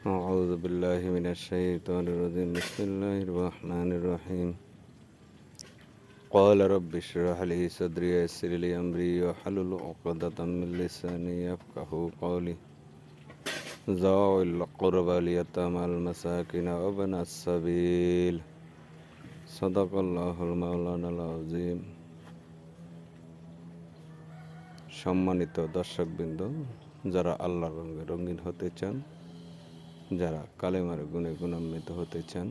أعوذ بالله من الشيطان الرجيم بسم الله الرحمن الرحيم قال رب اشرح لي صدري ويسر لي أمري واحلل عقدة من لساني يفقهوا قولي ذوي القربى اليتامى المساكين وابن السبيل صدق الله المولانا العظيم সম্মানিত দর্শকবৃন্দ, যারা আল্লাহর রঙে রঙিন হতে চান, যারা কালেমার গুণে গুণান্বিত হতে চান,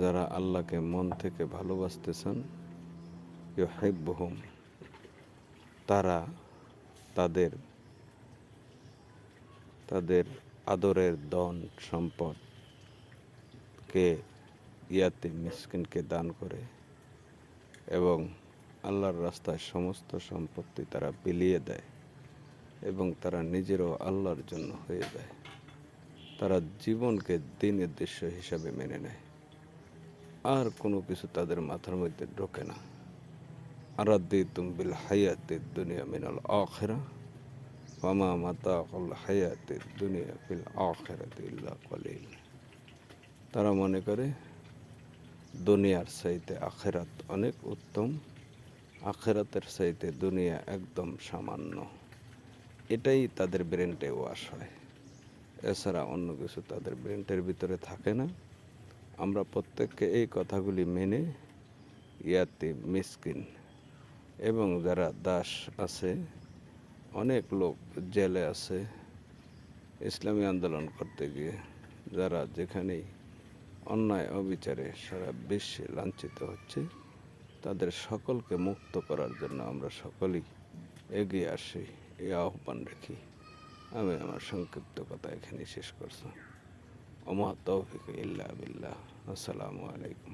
যারা আল্লাহকে মন থেকে ভালোবাসতে চান, ইউহিব্বুহুম, তারা তাদের তাদের আদরের ধন সম্পদকে ইয়াতিম মিসকিনকে দান করে এবং আল্লাহর রাস্তায় সমস্ত সম্পত্তি তারা বিলিয়ে দেয় এবং তারা নিজেরও আল্লাহর জন্য হয়ে যায়। তারা জীবনকে দিনের দৃশ্য হিসাবে মেনে নেয়, আর কোনো কিছু তাদের মাথার মধ্যে ঢোকে না। আরাদিতুম বিল হায়াতিদ দুনিয়া মিনাল আখিরাহ ওয়ামা মাতাউল হায়াতিদ দুনিয়া ফিল আখিরাতি ইল্লা কলিল। তারা মনে করে দুনিয়ার চাইতে আখিরাত অনেক উত্তম, আখিরাতের চাইতে দুনিয়া একদম সামান্য। এটাই তাদের ব্রেনটে ওয়াশ হয়, এছাড়া অন্য কিছু তাদের ব্রেনটের ভিতরে থাকে না। আমরা প্রত্যেককে এই কথাগুলি মেনে ইয়াতিম মিসকিন এবং যারা দাস আছে, অনেক লোক জেলে আছে ইসলামী আন্দোলন করতে গিয়ে, যারা যেখানেই অন্যায় অবিচারে সারা বিশ্বে লাঞ্ছিত হচ্ছে, তাদের সকলকে মুক্ত করার জন্য আমরা সকলেই এগিয়ে আসি, এই আহ্বান রেখি। আমি আমার সংক্ষিপ্ত কথা এখানেই শেষ করছি। ওমা তৌফিক ইল্লা বিল্লাহ। আসসালামু আলাইকুম।